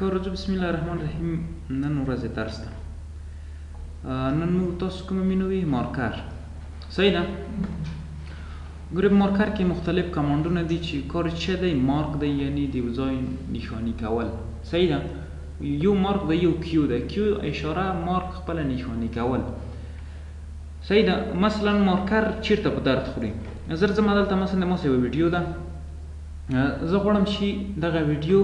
ښه ورځ بسم الله الرحمن الرحیم. نن ورځ درس ده. نن موږ تاسو کومه مینوي مارکر صحیح ده. ګورئ مارکر کې مختلف کمانډونه دي چې کار چه دی مارک دی یعنی د یو ځای نښاني کول صحیح ده. یو مارک دی یو کیو ده کیو اشاره مارک خپله نښاني کول صحیح ده. مثلا مارکر چیرته په درد خوري زه ځم دلته مثلا د ماسه یوه ویډیو ده زه غواړم چې دغه ویډیو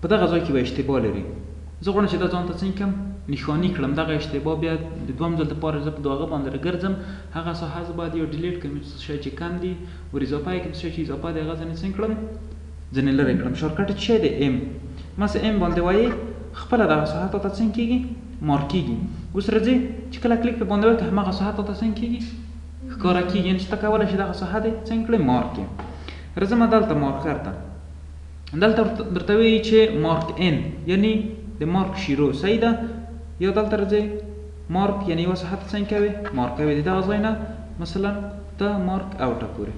په دغه ځای کې به اشتباه لري زه غواړم چې دا ځان ته څنګه کړم نښاني کړم دغه اشتباه بیا د دویم ځل دپاره زه په هغه باندې راګرځم هغه ساحه زه باید یو ډیلیټ کړم څه شی چې کم دي ور اضافه یې کړم څه شی چې اضافه دی هغه ځینې څنګه کړم ځینې لرې کړم شارټکټ چې دی ام مثلا ام باندې وایي خپله دغه ساحه ته څنګه کېږي مارک کېږي. اوس راځئ چې کله کلیک په باندې وکړئ هماغه ساحه ته څنګه کېږي ښکاره کېږي یعنې چې ته کولی شې دغه ساحه دی څنګه کړې مارک کړې. راځم دلته مارکر ته دلته درته وایي چې مارک ان یعنی د مارک شروع صحیح ده. یا دلته راځئ مارک یعنی یوه ساحه ته څنګه کوې مارک کوې د دغه ځای نه مثلا ته مارک اوټه پورې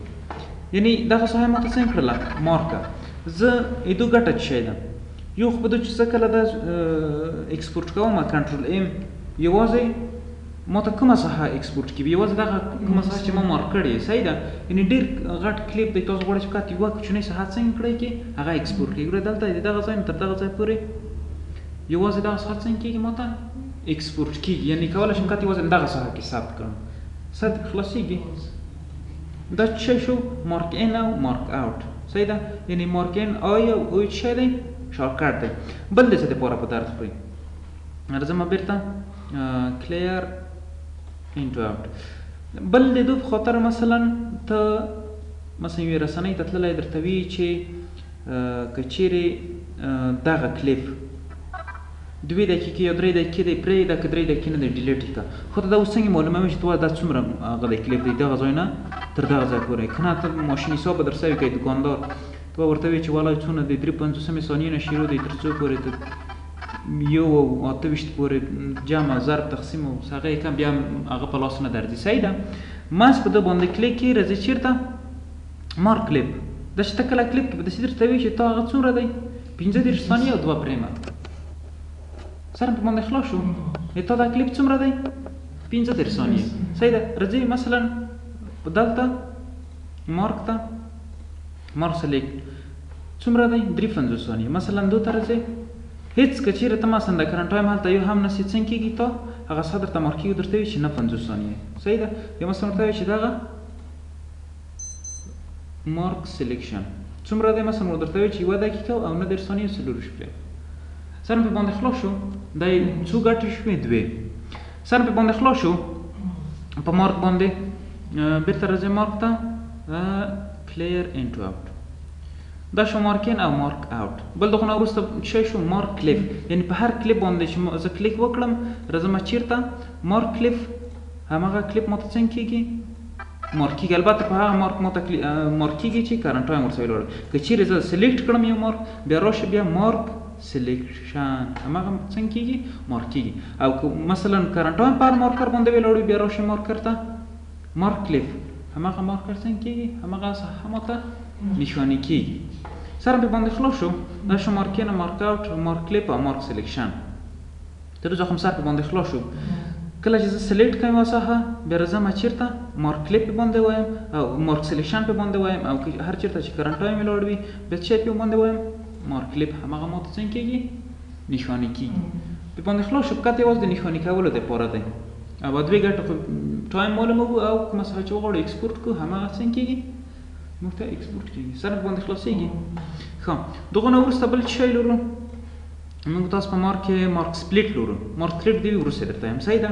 یعنی دغه ساحه ما ته څنګه کړله مارکه. زه ایدو ګټه څه شی ده یو خو به دا چې زه کله دا اکسپورټ کوم کنټرول ام یوازې ما ته کومه ساحه اکسپورټ کېږي یوازې دغه کومه ساحه چې ما مارک کړې صحیح ده. یعنې ډېر غټ کلیپ دی تاسو غواړئ چې فقط یوه کوچنۍ ساحه څنګه کړئ کې هغه اکسپورټ کړئ. ګوره دلته د دغه ځای نه تر دغه ځای پورې یوازې دغه ساحه څنګه کېږي ما ته اکسپورټ کېږي یعنې کولی شم فقط یوازې دغه ساحه کې ثبت کړم ثبت خلاصېږي. دا څه شو مارک ان او مارک اوټ صحیح ده. یعنې مارک ان آی او او څه دی شارټکټ دی. بل د څه دپاره په درد خوري راځم بېرته کلیر انټو اوټ بل د دو په خاطر مثلا ته مثلا یوې رسنۍ ته تللی درته وایي چې که چیرې دغه کلیپ 2 دقیقې یا 3 دقیقې دی پرېږده که 3 دقیقې نه دی ډیلیټ یې کړه. خو ته دا اوس څنګه معلوموي چې ته دا څومره هغه دی کلیپ دی دغه ځای نه تر دغه ځای پورې که نه ته ماشین حساب به درسوي کوي دوکاندار ته به ورته وایي چې والله څونه دی 3/50 ثانیې نه شروع دی تر څو پورې ته 1 پورې جمع ضرب تقسیم او هغه یې کم بیا هغه په لاس نه درځي صحیح ده. ماس په ده باندې کلیک کړي راځي چېرته مارک کلیپ دا چې ته کله کلیپ کړي به داسې درته وایي چې تا هغه څومره دی 15 ثانیې او 2 پرېمه سر په باندې خلاص شو تا دا کلیپ څومره دی 15 ثانیې صحیح ده. راځئ مثلا دلته مارک ته مارک سلیکټ څومره دی 3 ثانیې مثلا دو ته راځئ هیڅ که چیرې ته مثلا د کرنټ ټایم هلته یو هم نسې څنګه کېږي تا هغه ساعت درته مارک کېږي درته وایي چې نه 50 ثانیې صحیح ده. یا مثلا ورته وایي چې دغه مارک سلیکشن څومره دی مثلا درته وایي چې 1 دقیقه او 9 ثانیې 4 شپې سر په باندې خلاص شو دا څو ګټې شوې 2 سر په باندې خلاص شو په مارک باندې بېرته راځئ مارک ته کلیر انټو اوټ دا شو مارک ان او مارک اوټ. بل دغه نه وروسته څه شو مارک کلیپ یعنې په هر کلیپ باندې چې زه کلیک وکړم راځم چېرته مارک کلیپ هماغه کلیپ ما ته څنګه کېږي مارک کېږي. البته په هغه مارک ما ته مارک کېږي چې کرنټ ټایم ورسره ولاړ که چیرې زه سلیکټ کړم یو مارک بیا راشه بیا مارک سلیکشن هماغه څنګه کېږي مارک کېږي. او که مثلا کرنټ ټایم په هر مارکر باندې ولاړ بیا راشه مارکر ته مارک کلیپ هماغه مارکر څنګه کېږي هماغه ساحه ما ته نښاني کېږي. سر په باندې خلاص شو دا شو مارک ان مارک اوټ مارک کلیپ او مارک سلیکشن. تر اوسه هم سر په باندې خلاص شو کله چې زه سلیکټ کړم یوه ساحه بیا راځم چېرته مارک کلیپ په باندې وایم او مارک سلیکشن په باندې وایم او هر چېرته چې کرنټ ټایم ولاړ وي بیا څه په باندې وایم مارک کلیپ هماغه ما ته څنګه کېږي نښاني کېږي. په باندې خلاص شو فقط یوازې د نښاني کولو دپاره دی او دوې ګټې خو ټایم معلوموو او کومه ساحه چې وغواړو اکسپورټ کړو هماغه څنګه کېږي موږ ته اکسپورټ کېږي سر په باندې خلاصېږي. ښه دغه نه وروسته بل څه شی لرو موږ تاسو په مارک کې مارک سپلیټ لرو مارک سپلیټ دی وروسته درته یم صحیح ده.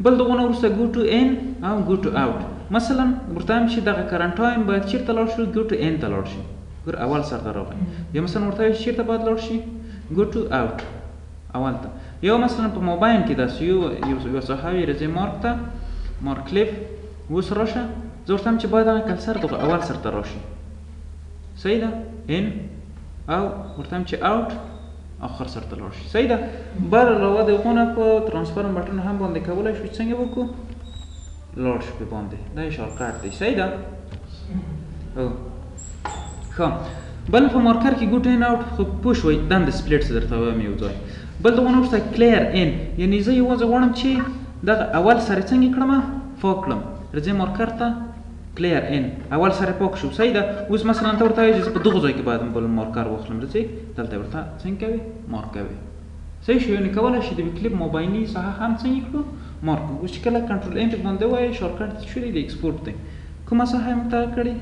بل دغه نه وروسته ګو ټو ان او ګو ټو اوټ مثلا ورته وایم چې دغه کرنټ ټایم باید چېرته لاړ شي ګو ټو ان ته لاړ شي ګور اول سر ته راغی. یا مثلا ورته وایي چېرته باید لاړ شي ګو ټو اوټ اول ته. یا مثلا په موبایل کې داسې یو ساحه وي راځئ مارک ته مارک کلیپ اوس راشه زه ورته وایم چې باید هغه کلسر دغه اول سر ته راشي صحیح ده ان او ورته وایم چې اوټ آخر سر ته لاړ شي صحیح ده. بل علاوه د هغو نه په ترانسفرم بټن هم باندې کولی شو څنګه وکړو لاړ شو پې باندې دا یې شارټکټ دی صحیح ده. ښه بل په مارکر کې ګوټ ان اوټ خو پوه شوئ دا هم د سپلیټس درته وایم یو ځای. بل د غونه وروسته کلیر ان، یعنې زه یوازې غواړم چې دغه اول سر یې څنګه کړم پاک کړم. راځئ مارکر ته کلیر ان، اول سر یې پاک شو صحیح ده. اوس مثلا ته ورته وایي چې زه په دغه ځای کې باید بل مارکر واخلم. راځئ دلته ورته څنګه کوې مارک کوې صحیح شو. یعنې کولی شي د کلیپ موبایلي ساحه هم څنګه کړو مارک کړو. اوس چې کله کنټرول ان باندې ووایي شارټکټ شو دی د ایکسپورټ دی. کومه ساحه یې متغیر کړې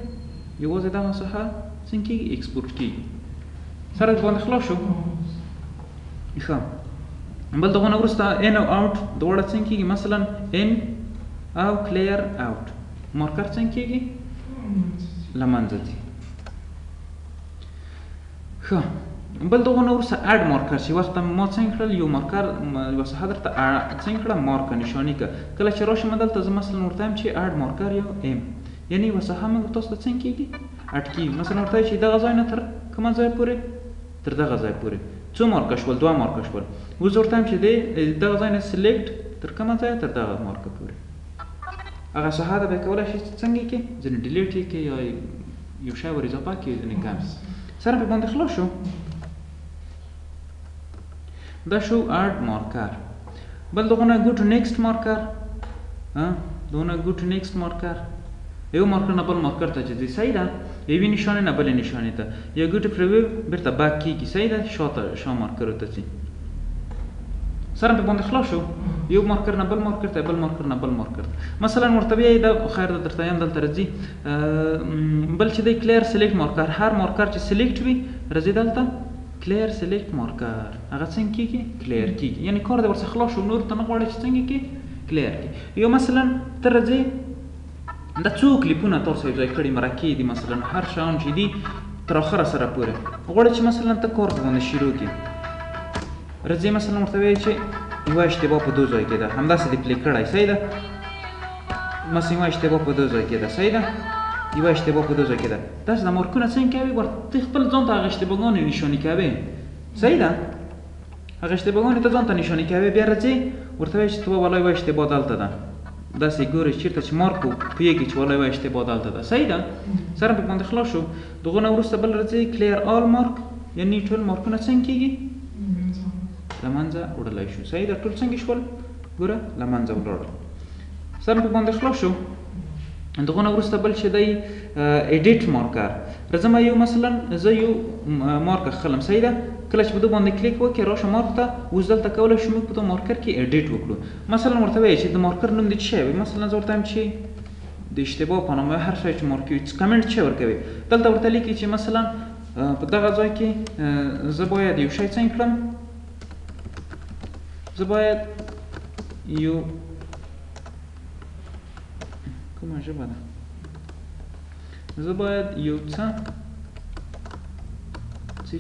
یوازې دغه ساحه څنګه کېږي ایکسپورټ کېږي. سرک باندې خلاص شو ښه. بل د غونه وروسته ان او اوټ دواړه څنګه کېږي مثلا ان او کلیر اوټ مارکر څنګه کېږي له منځه ځي ښه. بل د غونه وروسته اډ مارکر چې وخت ما څنګه کړل یو مارکر یوه ساحه درته څنګه کړه مارک نشاني کړه. کله چې راشم دلته زه مثلا ورته وایم چې اډ مارکر یا ام، یعنې یوه ساحه موږ تاسو ته څنګه کېږي اډ کېږي. مثلا ورته وایي چې دغه ځای نه تر کومه ځای پورې تر دغه ځای پورې څو مارکه شول 2 مارکه شول. اوس ورته وایم چې دغه ځای نه سلیکټ تر کومه ځایه تر دغه مارکه پورې. هغه ساحه ده به یې کولی شي څنګه یې کړي ځینې ډیلیټ یې کړي یا یو شی ور اضافه کړي ځینې کم. سره پرې باندې خلاص شو. دا شو اډ مارکر. بل دغونه ګو ټو نیکسټ مارکر دغونه ګو ټو نیکسټ مارکر یو مارکر نه بل مارکر ته چې ځي صحیح ده. یوې نشانې نه بلې نشانې ته یا ګو ټو پریویو بېرته بیک کېږي صحیح ده شا مارکرو ته ځي. سره پرې باندې خلاص شو. یو مارکر نه بل مارکر ته بل مارکر نه بل مارکر ته مثلا ورته وایي دا خیر ده درته یم دلته راځي. بل چې دی کلیر سلیکټ مارکر هر مارکر چې سلیکټ وي راځي دلته کلیر سلیکټ مارکر هغه څنګه کېږي کلیر کېږي. یعنې کار دی ورڅخه خلاص شو نور ته نه غواړي چې څنګه کړي کلیر کړي. یو مثلا ته راځې دا څو کلیپونه تاسو یو ځای کړي مرکې دي مثلا هر شیان چې دي تر اخره سره پورې غواړي چې مثلا ته کار باندې شروع کړي. راځې مثلا ورته وایي چې یوه اشتباه په دو ځای کې ده همداسې دې پلی کړی صحیح ده. مثلا یوه اشتباه په دو ځای کې ده صحیح ده یوه اشتباه په دو ځای کې ده. داسې د مارکونه څنګه کوې ورته خپل ځان ته هغه اشتباهګانې نشاني کوې صحیح ده. هغه اشتباهګانې ته ځان ته نشاني کوې بیا راځې ورته وایي چې ته والله یوه اشتباه دلته ده داسې ګورې چېرته چې مارک پوهېږي چې والله یوه اشتباه دلته ده صحیح ده. سره پکې باندې خلاص شو. د هغو نه وروسته بل راځي کلیر آل مارک یعنې ټول مارکونه څنګه کېږي له منځه وړلی شو صحیح ده. ټول څنګه شول ګوره له منځه ولاړل. سره پکې باندې خلاص شو. دغه نه وروسته بل چې دی ایډیټ مارکر راځم یو مثلا زه یو مارک اخلم صحیح ده. کله چې په ده باندې کلیک وکړې راشه مارک ته اوس دلته کولی شو موږ په دغه مارکر کې ایډیټ وکړو. مثلا ورته وایي چې د مارکر نوم دې څه شی وي مثلا زه ورته وایم چې د اشتباه په نامه هر شی چې مارک وي کمنټ څه ورکوي دلته ورته لیکي چې مثلا په دغه ځای کې زه باید یو شی څنګه کړم زه باید یو کومه ژبه ده زه باید یو څه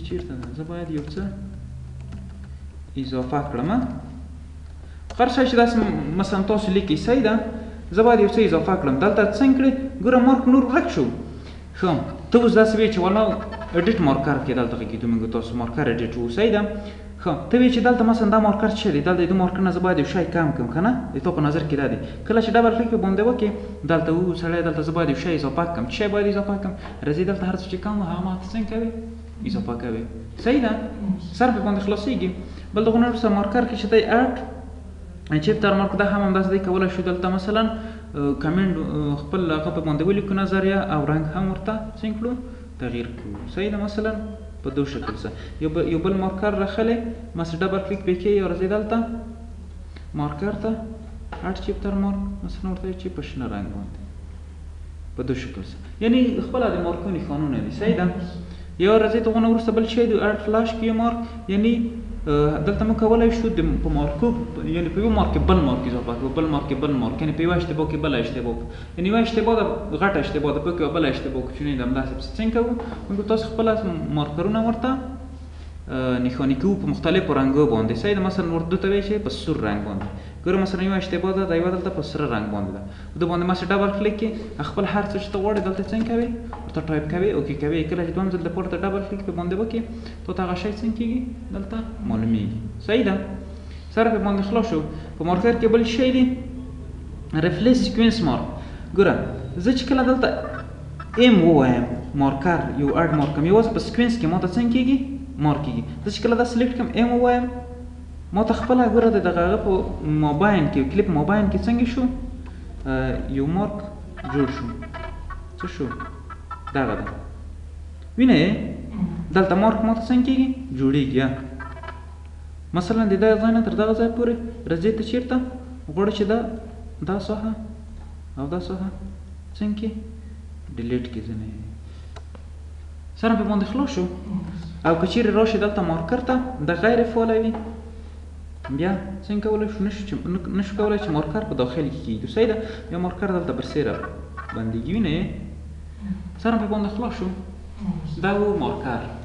چیرته ده زه باید یو څه اضافه کړم. هر شی چې داسې مثلا تاسو لیکئ صحیح ده زه باید یو څه اضافه کړم دلته څنګه کړئ ګوره مارک نور ورک شو ښه. ته اوس داسې وایې چې والله ایډیټ مارکر کې دلته کېږي موږ تاسو مارکر ایډیټ وو صحیح ده ښه. ته وایې چې دلته مثلا دا مارکر څه دی دلته د مارکر نه زه باید یو شی کم کړم که نه د تا په نظر کې دا دی. کله چې ډبل کلیک پې باندې وکړې دلته و سړی دلته زه باید یو شی اضافه کړم څه شی باید اضافه کړم راځې دلته هر څه چې کم و هغه ماته څنګه کوې اضافه کوي صحیح ده. سر پې باندې خلاصېږي. بل د هغو نه وروسته مارکر کې چې دی اډ چپټر مارک دا هم همداسې دی کولی شو دلته مثلا کمنټ خپل هغه په باندې ولیکو نظریه او رنګ هم ورته څنګه کړو تغییر کړو صحیح ده. مثلا په دو شکل سره یو بل مارکر راخلی مثلا ډبل کلیک پې کوې یا راځې دلته مارکر ته اډ چپټر مارک مثلا ورته وایي چې په شنه رنګ باندې په دو شکل سره یعنې خپله د مارکونو نښانونه دي صحیح ده. یا راځئ د هغو نه وروسته بل شی د اډ فلاش کې یو مارک یعنې دلته موږ کولی شو په مارکو یعنې په یو مارک کې بل مارک اضافه کړو بل مارک کې بل مارک یعنې په یوه اشتباه کې بله اشتباه کړو یعنې یوه اشتباه ده غټه اشتباه ده پکې بله اشتباه کړو چې نه ده همداسې پسې څنګه کوو موږ تاسو خپله مارکرونه ورته نښاني کوو په مختلفو رنګو باندې صحیح ده. مثلا ورته ته وایي چې په سور رنګ باندې ګوره مثلا یوه اشتباه ده دا یوه دلته په سره رنګ باندې ده د باندې مثلا ډبل کلیک کې خپل هر څه چې ته غواړې دلته څنګه کوې ورته ټایپ کوې اوکې کوې. کله چې دویم ځل دپاره ته ډبل کلیک پې باندې وکړې تا ته هغه شی څنګه کېږي دلته معلومېږي صحیح ده. سره پې باندې خلاص شو. په مارکر کې بل شی دی ریفلیس سیکوینس مارک. ګوره زه چې کله دلته ایم ووایم مارکر یو اډ مارکم یوازې په سکوینس کې ماته څنګه کېږي مارک کېږي. زه چې کله دا سلیکټ کړم ایم ووایم ماته خپله ګوره د دغه هغه په مابین کې کلیپ مابین کې څنګه شو یو مارک جوړ شو. څه شو دغه ده وینئ دلته مارک ماته څنګه کېږي جوړېږي. مثلا د دغه ځای نه تر دغه ځای پورې راځئ ته چېرته غواړئ چې دا ساحه او دا ساحه څنګه کې ډیلیټ کې ځینې سره په باندې خلاص شو. او که چیرې راشي دلته مارکر ته د غیر فعاله وي بیا څنګه کولی شو نشو کولی چې مارکر په داخل کې کېږدو. صحیح ده بیا مارکر دلته برسېره بندېږي وینئ سره په باندې خلاص شو. دا و مارکر.